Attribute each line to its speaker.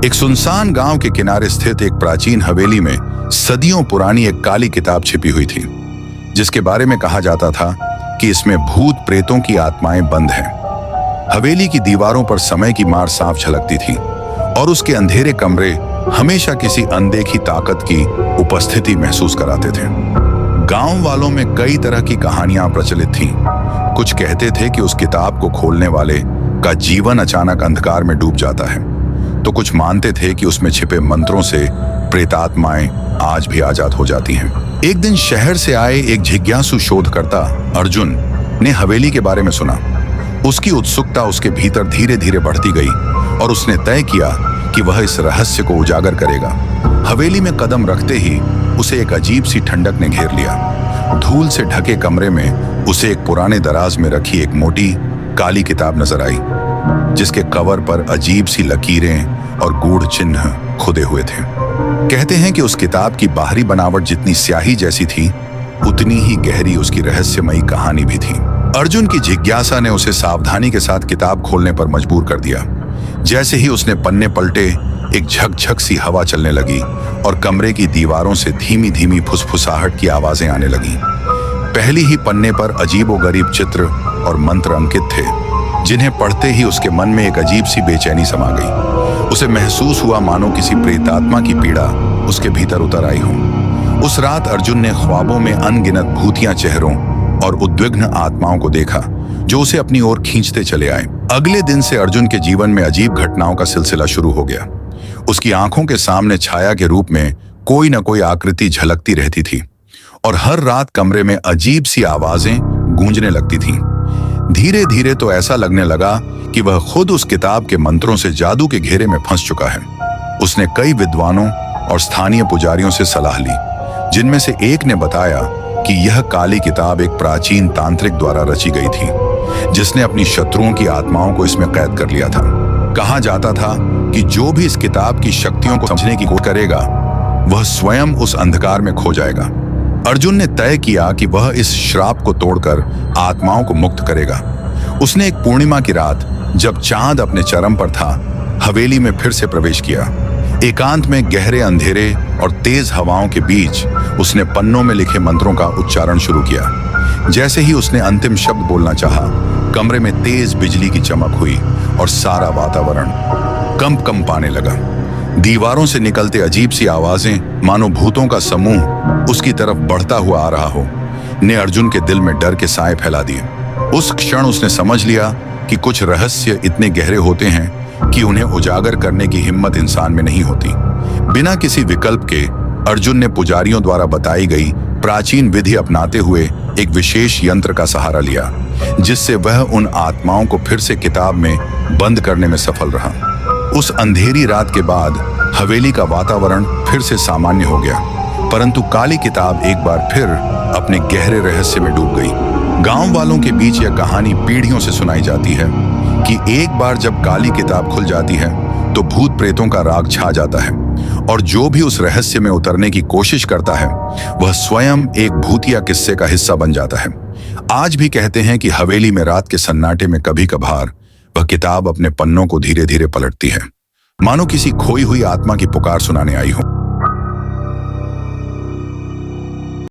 Speaker 1: एक सुनसान गांव के किनारे स्थित एक प्राचीन हवेली में सदियों पुरानी एक काली किताब छिपी हुई थी, जिसके बारे में कहा जाता था कि इसमें भूत प्रेतों की आत्माएं बंद हैं। हवेली की दीवारों पर समय की मार साफ झलकती थी और उसके अंधेरे कमरे हमेशा किसी अनदेखी ताकत की उपस्थिति महसूस कराते थे। गांव वालों में कई तरह की कहानियां प्रचलित थीं। कुछ कहते थे कि उस किताब को खोलने वाले का जीवन अचानक अंधकार में डूब जाता है, तो कुछ मानते थे कि उसमें छिपे मंत्रों से प्रेतात्माएं आज भी आजाद हो जाती हैं। एक दिन शहर से आए एक जिज्ञासु शोधकर्ता अर्जुन ने हवेली के बारे में सुना। उसकी उत्सुकता उसके भीतर धीरे धीरे बढ़ती गई और उसने तय किया कि वह इस रहस्य को उजागर करेगा। हवेली में कदम रखते ही उसे एक अजीब सी ठंडक ने घेर लिया। धूल से ढके कमरे में उसे एक पुराने दराज में रखी एक मोटी काली किताब नजर आई, जिसके कवर पर अजीब सी लकीरें और गूढ़ चिन्ह खुदे हुए थे। कहते हैं कि उस किताब की बाहरी बनावट जितनी स्याही जैसी थी, उतनी ही गहरी उसकी रहस्यमयी कहानी भी थी। अर्जुन की जिज्ञासा ने उसे सावधानी के साथ किताब खोलने पर मजबूर कर दिया। जैसे ही उसने पन्ने पलटे, एक झकझक सी हवा चलने लगी और कमरे की दीवारों से धीमी धीमी फुसफुसाहट की आवाजें आने लगीं। पहली ही पन्ने पर अजीबोगरीब चित्र और मंत्र अंकित थे, जिन्हें पढ़ते ही उसके मन में एक अजीब सी बेचैनी समा गई। उसे महसूस हुआ मानो किसी प्रेतात्मा की पीड़ा उसके भीतर उतर आई हो। उस रात अर्जुन ने ख्वाबों में अनगिनत भूतिया चेहरों और उद्विग्न आत्माओं को देखा, जो उसे अपनी ओर खींचते चले आए। अगले दिन से अर्जुन के जीवन में अजीब घटनाओं का सिलसिला शुरू हो गया। उसकी आंखों के सामने छाया के रूप में कोई न कोई आकृति झलकती रहती थी और हर रात कमरे में अजीब सी आवाजें गूंजने लगती थीं। धीरे धीरे तो ऐसा लगने लगा कि वह खुद उस किताब के मंत्रों से जादू के घेरे में फंस चुका है। उसने कई विद्वानों और स्थानीय पुजारियों से सलाह ली, जिनमें से एक ने बताया कि यह काली किताब एक प्राचीन तांत्रिक द्वारा रची गई थी, जिसने अपनी शत्रुओं की आत्माओं को इसमें कैद कर लिया था। कहा जाता था कि जो भी इस किताब की शक्तियों को समझने की कोशिश करेगा, वह स्वयं उस अंधकार में खो जाएगा। अर्जुन ने तय किया कि वह इस श्राप को तोड़कर आत्माओं को मुक्त करेगा। उसने एक पूर्णिमा की रात, जब चांद अपने चरम पर था, हवेली में फिर से प्रवेश किया। एकांत में गहरे अंधेरे और तेज हवाओं के बीच उसने पन्नों में लिखे मंत्रों का उच्चारण शुरू किया। जैसे ही उसने अंतिम शब्द बोलना चाहा, कमरे में तेज बिजली की चमक हुई और सारा वातावरण कंपाने लगा। दीवारों से निकलते अजीब सी आवाजें, मानो भूतों का समूह उसकी तरफ बढ़ता हुआ आ रहा हो, ने अर्जुन के दिल में डर के साए फैला दिए। उस क्षण उसने समझ लिया कि कुछ रहस्य इतने गहरे होते हैं कि उन्हें उजागर करने की हिम्मत इंसान में नहीं होती। बिना किसी विकल्प के अर्जुन ने पुजारियों द्वारा बताई गई प्राचीन विधि अपनाते हुए एक विशेष यंत्र का सहारा लिया, जिससे वह उन आत्माओं को फिर से किताब में बंद करने में सफल रहा। उस अंधेरी रात के बाद हवेली का वातावरण फिर से सामान्य हो गया, परंतु काली किताब एक बार फिर अपने गहरे रहस्य में डूब गई। गांव वालों के बीच यह कहानी पीढ़ियों से सुनाई जाती है कि एक बार जब काली किताब खुल जाती है, तो भूत प्रेतों का राग छा जाता है और जो भी उस रहस्य में उतरने की कोशिश करता है, वह स्वयं एक भूतिया किस्से का हिस्सा बन जाता है। आज भी कहते हैं कि हवेली में रात के सन्नाटे में कभी कभार वह किताब अपने पन्नों को धीरे धीरे पलटती है, मानो किसी खोई हुई आत्मा की पुकार सुनाने आई हो।